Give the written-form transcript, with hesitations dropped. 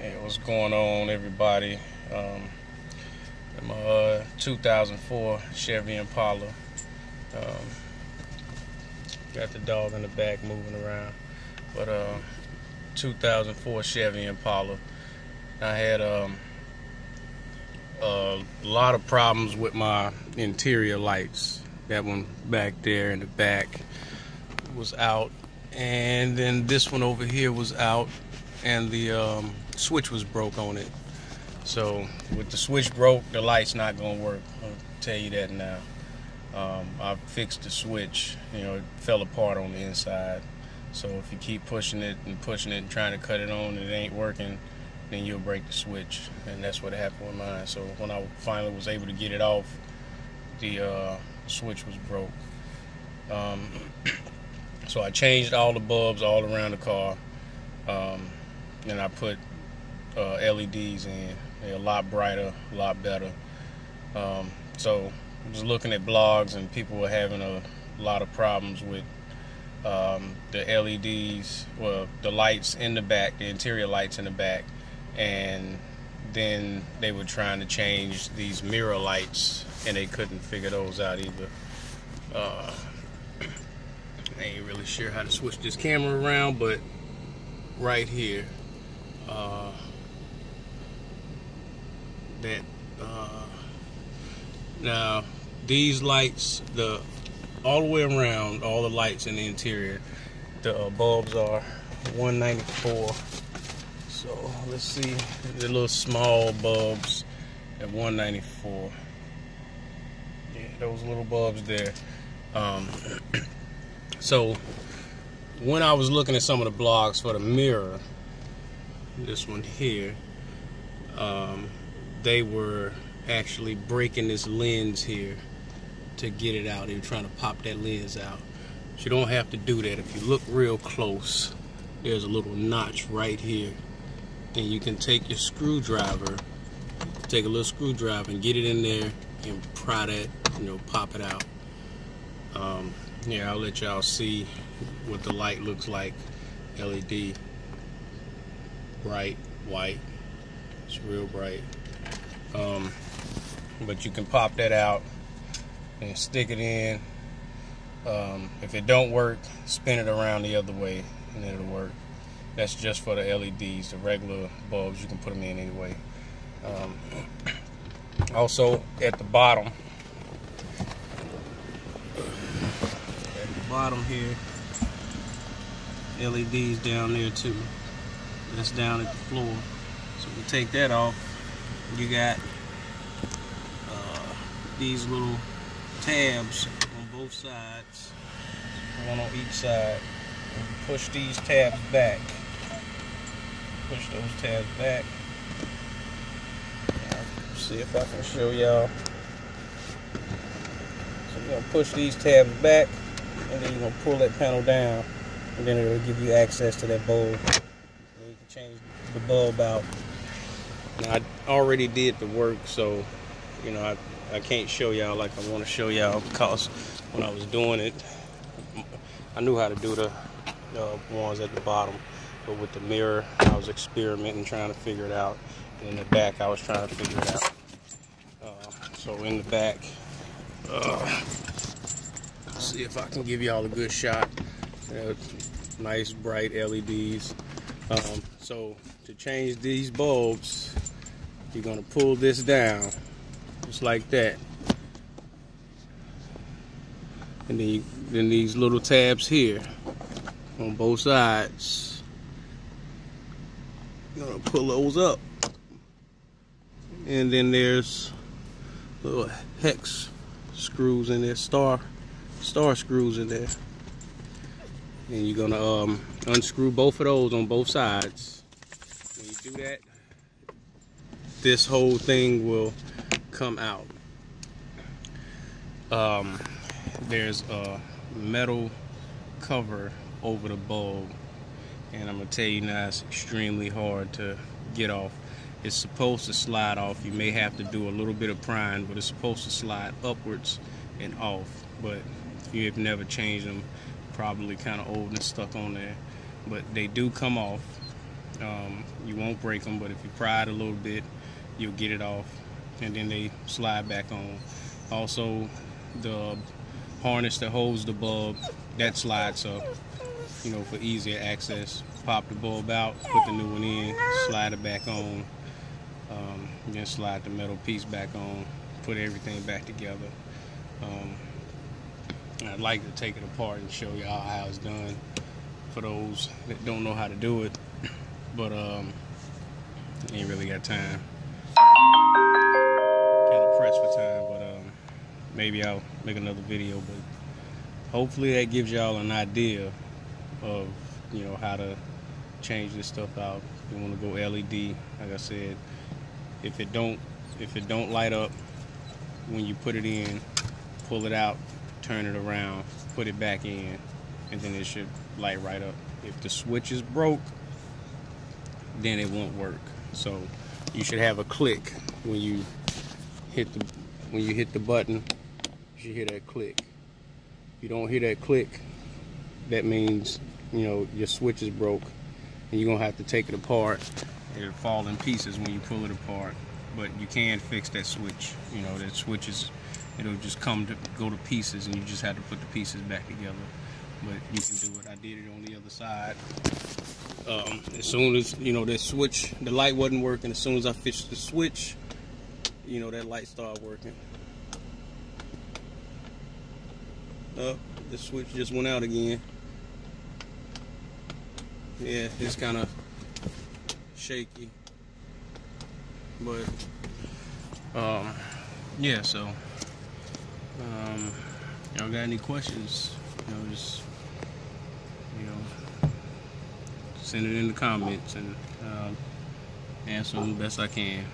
Hey, what's going on, everybody? My 2004 Chevy Impala. Got the dog in the back moving around. But 2004 Chevy Impala. I had a lot of problems with my interior lights. That one back there in the back was out, and then this one over here was out, and the switch was broke on it. So with the switch broke, the light's not gonna work. I'll tell you that now. I fixed the switch. It fell apart on the inside. So if you keep pushing it and trying to cut it on and it ain't working, then you'll break the switch. And that's what happened with mine. So when I finally was able to get it off, the switch was broke. So I changed all the bulbs all around the car. And I put LEDs in. They're a lot brighter, a lot better. So I was looking at blogs, and people were having a lot of problems with the LEDs, well, the lights in the back, the interior lights in the back, and then they were trying to change these mirror lights, and they couldn't figure those out either. I ain't really sure how to switch this camera around, but right here, now these lights, all the way around, all the lights in the interior, the bulbs are 194. So let's see, the little small bulbs at 194. Yeah, those little bulbs there. So when I was looking at some of the blogs for the mirror, this one here, they were actually breaking this lens here to get it out. They were trying to pop that lens out. But you don't have to do that. If you look real close, there's a little notch right here, and you can take your screwdriver, take a little screwdriver and get it in there and pry that, pop it out. Yeah, I'll let y'all see what the light looks like. LED, bright white, it's real bright. But you can pop that out and stick it in. If it don't work, spin it around the other way and it'll work. That's just for the LEDs. The regular bulbs, you can put them in anyway. Also at the bottom here, LEDs down there too. That's down at the floor. So we take that off. You got these little tabs on both sides, one on each side. And you push these tabs back. Push those tabs back. See if I can show y'all. So you're gonna push these tabs back, and then you're gonna pull that panel down, and then it'll give you access to that bulb. And you can change the bulb out. Now, I already did the work, so I can't show y'all like I want to show y'all, because when I was doing it, I knew how to do the ones at the bottom, but with the mirror, I was experimenting, trying to figure it out. And in the back, I was trying to figure it out. So in the back, see if I can give y'all a good shot. Nice bright LEDs. So to change these bulbs, you're gonna pull this down just like that, and then these little tabs here on both sides, you're gonna pull those up, and then there's little hex screws in there, star screws in there, and you're gonna unscrew both of those on both sides. When you do that, this whole thing will come out. There's a metal cover over the bulb, and I'm gonna tell you now, it's extremely hard to get off. It's supposed to slide off. You may have to do a little bit of prying, but it's supposed to slide upwards and off. But if you've never changed them, probably kind of old and stuck on there. But they do come off. You won't break them, but if you pry it a little bit, you'll get it off, and then they slide back on. Also, the harness that holds the bulb, that slides up, you know, for easier access. Pop the bulb out, put the new one in, slide it back on, then slide the metal piece back on, put everything back together. I'd like to take it apart and show y'all how it's done for those that don't know how to do it, but ain't really got time. Kind of pressed for time, but maybe I'll make another video. But hopefully that gives y'all an idea of, you know, how to change this stuff out. If you want to go LED, like I said, if it don't light up when you put it in, pull it out, turn it around, put it back in, and then it should light right up. If the switch is broke, then it won't work. So you should have a click when you hit the button. You should hear that click. If you don't hear that click, that means, you know, your switch is broke, and you're gonna have to take it apart. It'll fall in pieces when you pull it apart, but you can fix that switch. You know, that switch is, it'll just go to pieces, and you just have to put the pieces back together. But you can do it. I did it on the other side. As soon as, you know, that switch, the light wasn't working. As soon as I fixed the switch, you know, that light started working. The switch just went out again. Yeah, it's kind of shaky, but yeah. So y'all got any questions? You know, just, you know, send it in the comments, and answer them the best I can.